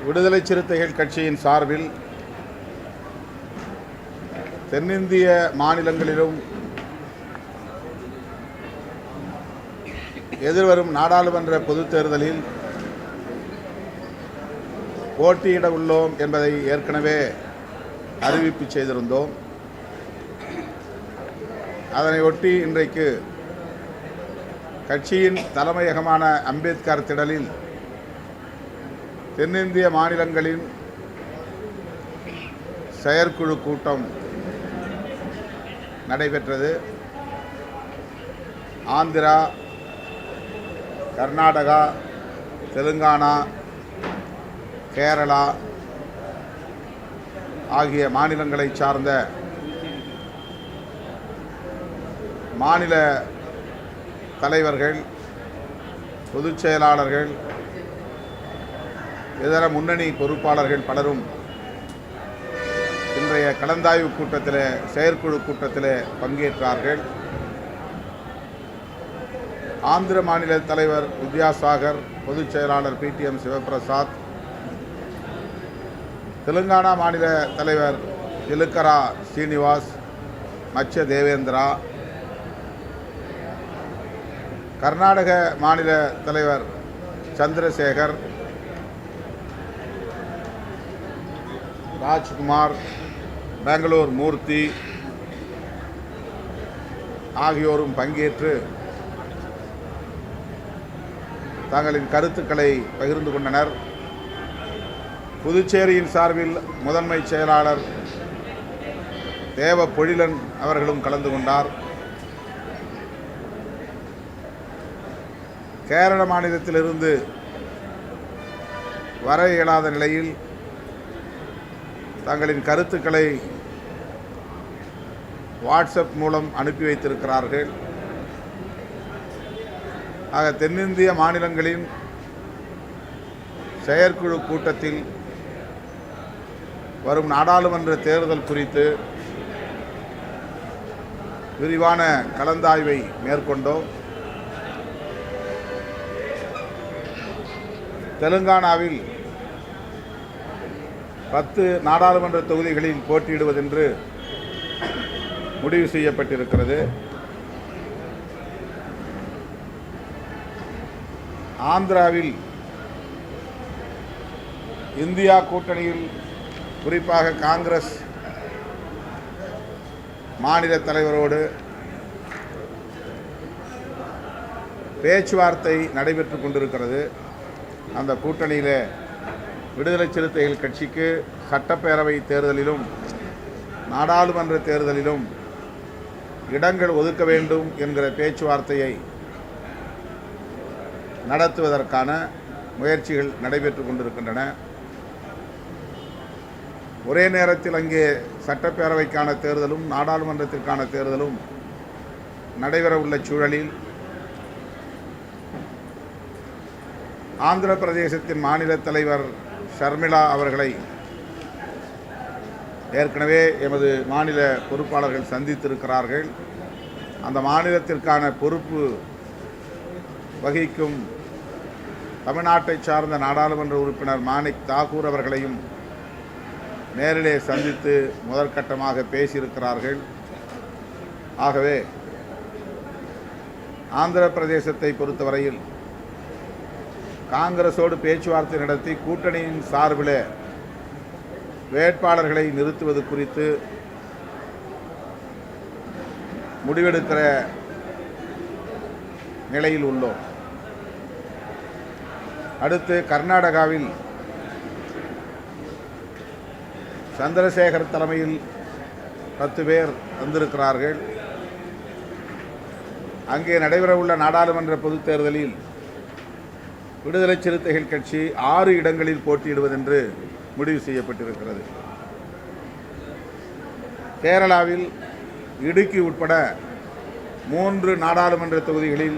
விடுதலை சிறுத்தைகள் கட்சியின் சார்பில் தென்னிந்திய மாநிலங்களிலும் எதிர்வரும் நாடாளுமன்ற பொதுத் தேர்தலில் போட்டியிட உள்ளோம் என்பதை ஏற்கனவே அறிவிப்பு செய்திருந்தோம். அதனையொட்டி இன்றைக்கு கட்சியின் தலைமையகமான அம்பேத்கர் திடலில் தென்னிந்திய மாநிலங்களின் செயற்குழு கூட்டம் நடைபெற்றது. ஆந்திரா, கர்நாடகா, தெலுங்கானா, கேரளா ஆகிய மாநிலங்களை சார்ந்த மாநில தலைவர்கள், பொதுச் செயலாளர்கள், இதர முன்னணி பொறுப்பாளர்கள் பலரும் இன்றைய கலந்தாய்வு கூட்டத்தில், செயற்குழு கூட்டத்தில் பங்கேற்றார்கள். ஆந்திர மாநில தலைவர் வித்யாசாகர், பொதுச் செயலாளர் PTM சிவபிரசாத், தெலுங்கானா மாநில தலைவர் இலுக்கரா ஸ்ரீனிவாஸ், மச்ச தேவேந்திரா, கர்நாடக மாநில தலைவர் சந்திரசேகர், ராஜ்குமார், பெங்களூர் மூர்த்தி ஆகியோரும் பங்கேற்று தங்களின் கருத்துக்களை பகிர்ந்து கொண்டனர். புதுச்சேரியின் சார்பில் முதன்மை செயலாளர் தேவ பொழிலன் அவர்களும் கலந்து கொண்டார். கேரள மாநிலத்திலிருந்து வர இயலாத நிலையில் தங்களின் கருத்துக்களை வாட்ஸ்அப் மூலம் அனுப்பி வைத்திருக்கிறார்கள். ஆக தென்னிந்திய மாநிலங்களின் செயற்குழு கூட்டத்தில் வரும் நாடாளுமன்ற தேர்தல் குறித்து விரிவான கலந்தாய்வை மேற்கொண்டோம். தெலுங்கானாவில் 10 நாடாளுமன்ற தொகுதிகளில் போட்டியிடுவதென்று முடிவு செய்யப்பட்டிருக்கிறது. ஆந்திராவில் இந்தியா கூட்டணியில் குறிப்பாக காங்கிரஸ் மாநில தலைவரோடு பேச்சுவார்த்தை நடைபெற்று கொண்டிருக்கிறது. அந்த கூட்டணியில் விடுதலை சிறுத்தைகள் கட்சிக்கு சட்டப்பேரவை தேர்தலிலும் நாடாளுமன்ற தேர்தலிலும் இடங்கள் ஒதுக்க வேண்டும் என்கிற பேச்சுவார்த்தையை நடத்துவதற்கான முயற்சிகள் நடைபெற்று கொண்டிருக்கின்றன. ஒரே நேரத்தில் அங்கே சட்டப்பேரவைக்கான தேர்தலும் நாடாளுமன்றத்திற்கான தேர்தலும் நடைபெற உள்ள சூழலில் ஆந்திர பிரதேசத்தின் மாநில தலைவர் ஷர்மிளா அவர்களை ஏற்கனவே எமது மாநில பொறுப்பாளர்கள் சந்தித்திருக்கிறார்கள். அந்த மாநிலத்திற்கான பொறுப்பு வகிக்கும் தமிழ்நாட்டை சார்ந்த நாடாளுமன்ற உறுப்பினர் மாணிக் தாக்கூர் அவர்களையும் நேரிலே சந்தித்து முதற்கட்டமாக பேசியிருக்கிறார்கள். ஆகவே ஆந்திர பிரதேசத்தை பொறுத்தவரையில் காங்கிரஸோடு பேச்சுவார்த்தை நடத்தி கூட்டணியின் சார்பில் வேட்பாளர்களை நிறுத்துவது குறித்து முடிவெடுக்கிற நிலையில் உள்ளோம். அடுத்து கர்நாடகாவில் சந்திரசேகர் தலைமையில் 10 பேர் வந்திருக்கிறார்கள். அங்கே நடைபெறவுள்ள நாடாளுமன்ற பொதுத் தேர்தலில் விடுதலை சிறுத்தைகள் கட்சி 6 இடங்களில் போட்டியிடுவதென்று முடிவு செய்யப்பட்டிருக்கிறது. கேரளாவில் இடுக்கி உட்பட 3 நாடாளுமன்ற தொகுதிகளில்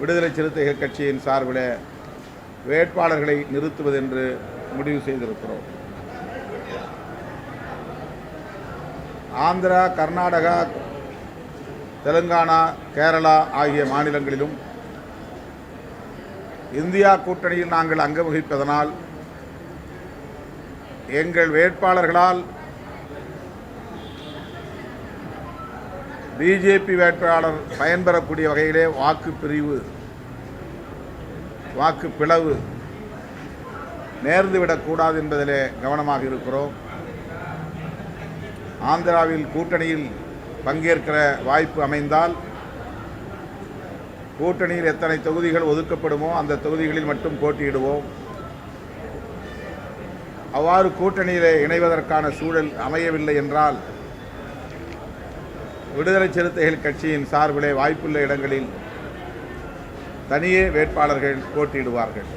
விடுதலை சிறுத்தைகள் கட்சியின் சார்பில் வேட்பாளர்களை நிறுத்துவதென்று முடிவு செய்திருக்கிறோம். ஆந்திரா, கர்நாடகா, தெலுங்கானா, கேரளா ஆகிய மாநிலங்களிலும் இந்தியா கூட்டணியில் நாங்கள் அங்கம் வகிப்பதனால் எங்கள் வேட்பாளர்களால் பிஜேபி வேட்பாளர் பயன்பெறக்கூடிய வகையிலே வாக்கு பிளவு நேர்ந்துவிடக்கூடாது என்பதிலே கவனமாக இருக்கிறோம். ஆந்திராவில் கூட்டணியில் பங்கேற்கிற வாய்ப்பு அமைந்தால் கூட்டணியில் எத்தனை தொகுதிகள் ஒதுக்கப்படுமோ அந்த தொகுதிகளில் மட்டும் போட்டியிடுவோம். அவ்வாறு கூட்டணியிலே இணைவதற்கான சூழல் அமையவில்லை என்றால் விடுதலை சிறுத்தைகள் கட்சியின் சார்பிலே வாய்ப்புள்ள இடங்களில் தனியே வேட்பாளர்கள் போட்டியிடுவார்கள்.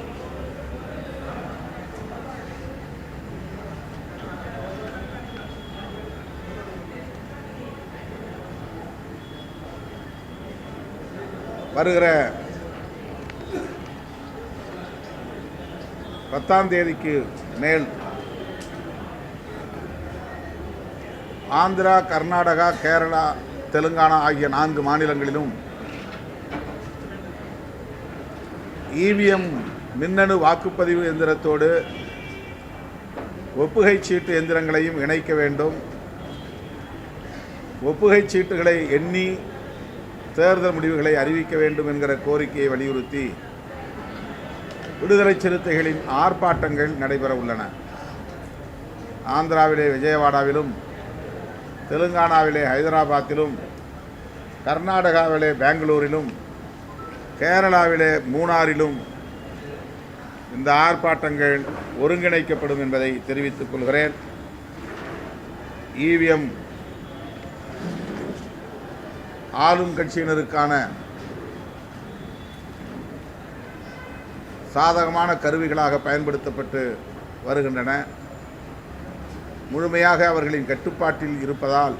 வருகிற 10ஆம் தேதிக்கு மேல் ஆந்திரா, கர்நாடகா, கேரளா, தெலுங்கானா ஆகிய 4 மாநிலங்களிலும் இவிஎம் மின்னணு வாக்குப்பதிவு எந்திரத்தோடு ஒப்புகை சீட்டு எந்திரங்களையும் இணைக்க வேண்டும். ஒப்புகை சீட்டுகளை எண்ணி தேர்தல் முடிவுகளை அறிவிக்க வேண்டும் என்கிற கோரிக்கையை வலியுறுத்தி விடுதலை சிறுத்தைகளின் ஆர்ப்பாட்டங்கள் நடைபெற உள்ளன. ஆந்திராவிலே விஜயவாடாவிலும், தெலுங்கானாவிலே ஹைதராபாத்திலும், கர்நாடகாவிலே பெங்களூரிலும், கேரளாவிலே மூணாறிலும் இந்த ஆர்ப்பாட்டங்கள் ஒருங்கிணைக்கப்படும் என்பதை தெரிவித்துக் கொள்கிறேன். இவிஎம் ஆளும் கட்சியினருக்கான சாதகமான கருவிகளாக பயன்படுத்தப்பட்டு வருகின்றன. முழுமையாக அவர்களின் கட்டுப்பாட்டில் இருப்பதால்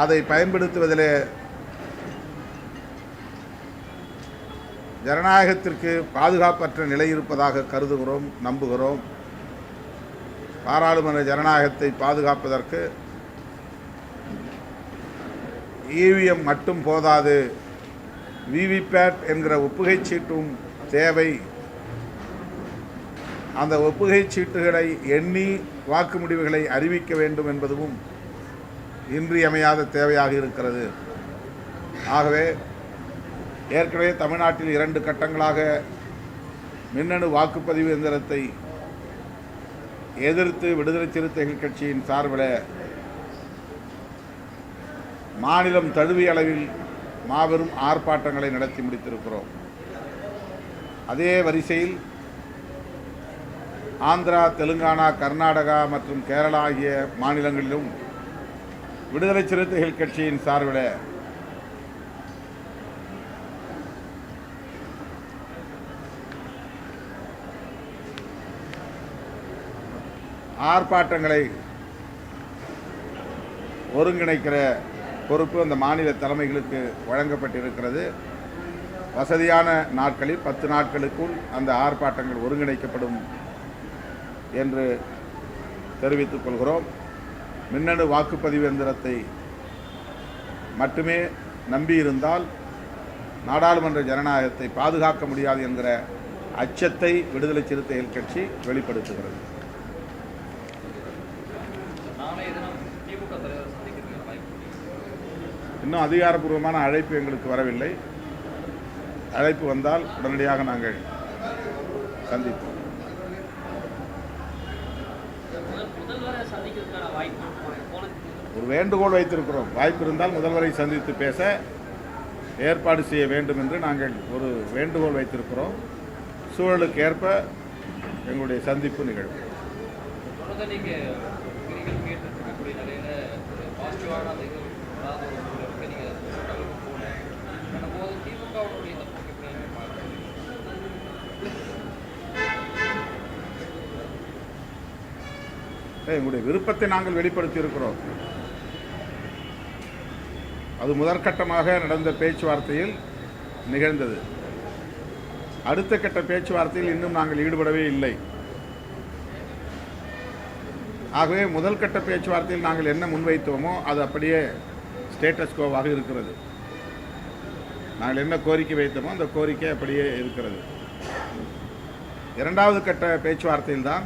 அதை பயன்படுத்துவதிலே ஜனநாயகத்திற்கு பாதுகாப்பற்ற நிலை இருப்பதாக கருதுகிறோம், நம்புகிறோம். பாராளுமன்ற ஜனநாயகத்தை பாதுகாப்பதற்கு இவிஎம் மட்டும் போதாது, விவிபேட் என்கிற ஒப்புகை சீட்டும் தேவை. அந்த ஒப்புகை சீட்டுகளை எண்ணி வாக்கு முடிவுகளை அறிவிக்க வேண்டும் என்பதும் இன்றியமையாத தேவையாக இருக்கிறது. ஆகவே ஏற்கனவே தமிழ்நாட்டில் 2 கட்டங்களாக மின்னணு வாக்குப்பதிவு எந்திரத்தை எதிர்த்து விடுதலை சிறுத்தைகள் கட்சியின் சார்பில் மாநிலம் தழுவிய அளவில் மாபெரும் ஆர்ப்பாட்டங்களை நடத்தி முடித்திருக்கிறோம். அதே வரிசையில் ஆந்திரா, தெலுங்கானா, கர்நாடகா மற்றும் கேரளா ஆகிய மாநிலங்களிலும் விடுதலை சிறுத்தைகள் கட்சியின் சார்பில் ஆர்ப்பாட்டங்களை ஒருங்கிணைக்கிற பொறுப்பு அந்த மாநில தலைமைகளுக்கு வழங்கப்பட்டிருக்கிறது. வசதியான நாட்களில் 10 நாட்களுக்குள் அந்த ஆர்ப்பாட்டங்கள் ஒருங்கிணைக்கப்படும் என்று தெரிவித்துக் கொள்கிறோம். மின்னணு வாக்குப்பதிவு எந்திரத்தை மட்டுமே நம்பியிருந்தால் நாடாளுமன்ற ஜனநாயகத்தை பாதுகாக்க முடியாது என்கிற அச்சத்தை விடுதலை சிறுத்தைகள் கட்சி வெளிப்படுத்துகிறது. இன்னும் அதிகாரப்பூர்வமான அழைப்பு எங்களுக்கு வரவில்லை. அழைப்பு வந்தால் உடனடியாக நாங்கள் சந்திப்போம். ஒரு வேண்டுகோள் வைத்திருக்கிறோம். வாய்ப்பு இருந்தால் முதல்வரை சந்தித்து பேச ஏற்பாடு செய்ய வேண்டும் என்று நாங்கள் ஒரு வேண்டுகோள் வைத்திருக்கிறோம். சூழலுக்கு ஏற்ப எங்களுடைய சந்திப்பு நிகழும். எங்களுடைய விருப்பத்தை நாங்கள் வெளிப்படுத்தி இருக்கிறோம். அது முதற்கட்டமாக நடந்த பேச்சுவார்த்தையில் நிகழ்ந்தது. அடுத்த கட்ட பேச்சுவார்த்தையில் இன்னும் நாங்கள் ஈடுபடவே இல்லை. ஆகவே முதல் கட்ட பேச்சுவார்த்தையில் நாங்கள் என்ன முன்வைத்தோமோ அது அப்படியே ஸ்டேட்டஸ் கோவாக இருக்கிறது. நாங்கள் என்ன கோரிக்கை வைத்தோமோ அந்த கோரிக்கை அப்படியே இருக்கிறது. இரண்டாவது கட்ட பேச்சுவார்த்தையில்தான்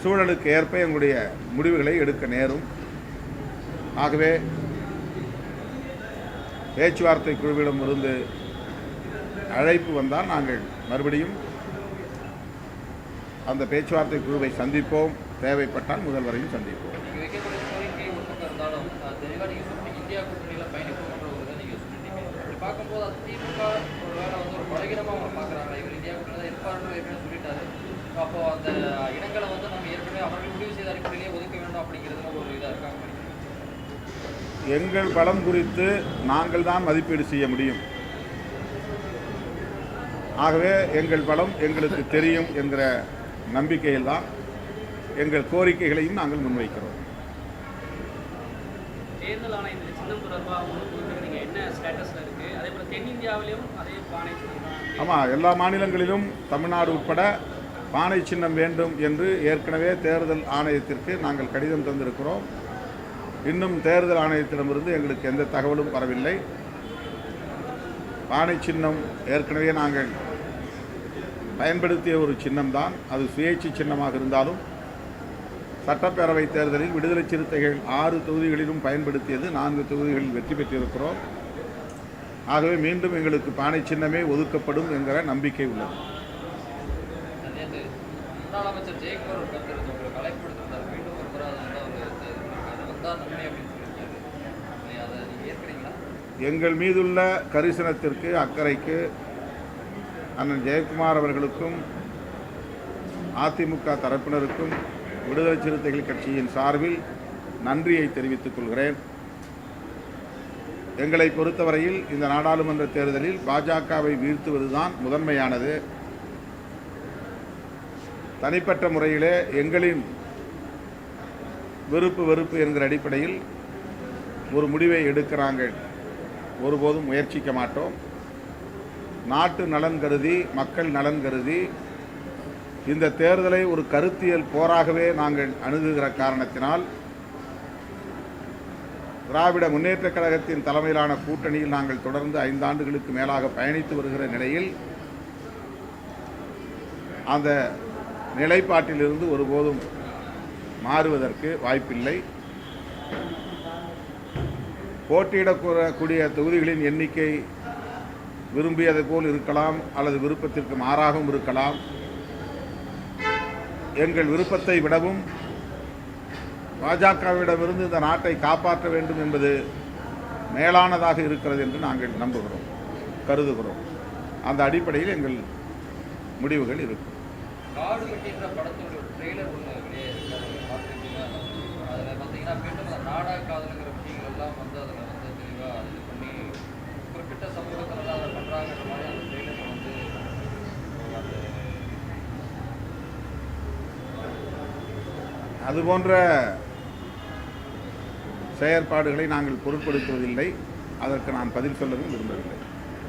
சூழலுக்கு ஏற்ப எங்களுடைய முடிவுகளை எடுக்க நேரும். ஆகவே பேச்சுவார்த்தை குழுவிடம் இருந்து அழைப்பு வந்தால் நாங்கள் மறுபடியும் அந்த பேச்சுவார்த்தை குழுவை சந்திப்போம். தேவைப்பட்டால் முதல்வரையும் சந்திப்போம். எங்கள் பலம் குறித்து நாங்கள் தான் மதிப்பீடு செய்ய முடியும். ஆகவே எங்கள் பலம் எங்களுக்கு தெரியும் என்கிற நம்பிக்கையில் தான் எங்கள் கோரிக்கைகளையும் நாங்கள் முன்வைக்கிறோம். தேர்தல் ஆணையத்தில் சின்னம் தொடர்பாக என்ன ஸ்டேட்டஸில் இருக்குது? அதே போல் தென்னிந்தியாவிலும் அதே பானை சின்னம். ஆமாம், எல்லா மாநிலங்களிலும் தமிழ்நாடு உட்பட பானை சின்னம் வேண்டும் என்று ஏற்கனவே தேர்தல் ஆணையத்திற்கு நாங்கள் கடிதம் தந்திருக்கிறோம். இன்னும் தேர்தல் ஆணையத்திடமிருந்து எங்களுக்கு எந்த தகவலும் வரவில்லை. பானை சின்னம் ஏற்கனவே நாங்கள் பயன்படுத்திய ஒரு சின்னம்தான். அது சுயேட்சை சின்னமாக இருந்தாலும் சட்டப்பேரவை தேர்தலில் விடுதலை சிறுத்தைகள் 6 தொகுதிகளிலும் பயன்படுத்தியது. 4 தொகுதிகளில் வெற்றி பெற்றிருக்கிறோம். ஆகவே மீண்டும் எங்களுக்கு பானை சின்னமே ஒதுக்கப்படும் என்கிற நம்பிக்கை உள்ளது. எங்கள் மீதுள்ள கரிசனத்திற்கு, அக்கறைக்கு அண்ணன் ஜெயக்குமார் அவர்களுக்கும் அதிமுக தரப்பினருக்கும் விடுதலை சிறுத்தைகள் கட்சியின் சார்பில் நன்றியை தெரிவித்துக் கொள்கிறேன். எங்களை பொறுத்தவரையில் இந்த நாடாளுமன்ற தேர்தலில் பாஜகவை வீழ்த்துவதுதான் முதன்மையானது. தனிப்பட்ட முறையிலே எங்களின் விருப்பு வெறுப்பு என்கிற அடிப்படையில் ஒரு முடிவை எடுக்க நாங்கள் ஒருபோதும் முயற்சிக்க மாட்டோம். நாட்டு நலன் கருதி, மக்கள் நலன் கருதி இந்த தேர்தலை ஒரு கருத்தியல் போராகவே நாங்கள் அணுகுகிற காரணத்தினால் திராவிட முன்னேற்றக் கழகத்தின் தலைமையிலான கூட்டணியில் நாங்கள் தொடர்ந்து 5 ஆண்டுகளுக்கு மேலாக பயணித்து வருகிற நிலையில் அந்த நிலைப்பாட்டிலிருந்து ஒருபோதும் மாறுவதற்கு வாய்ப்பில்லை. போட்டியிடக்கூடிய தொகுதிகளின் எண்ணிக்கை விரும்பியதை போல் இருக்கலாம், அல்லது விருப்பத்திற்கு மாறாகவும் இருக்கலாம். எங்கள் விருப்பத்தை விடவும் பாஜகவிடமிருந்து இந்த நாட்டை காப்பாற்ற வேண்டும் என்பது மேலானதாக இருக்கிறது என்று நாங்கள் நம்புகிறோம், கருதுகிறோம். அந்த அடிப்படையில் எங்கள் முடிவுகள் இருக்கும். அதுபோன்ற செயற்பாடுகளை நாங்கள் பொருட்படுத்துவதில்லை. அதற்கு நான் பதில் சொல்லவும் விரும்பவில்லை.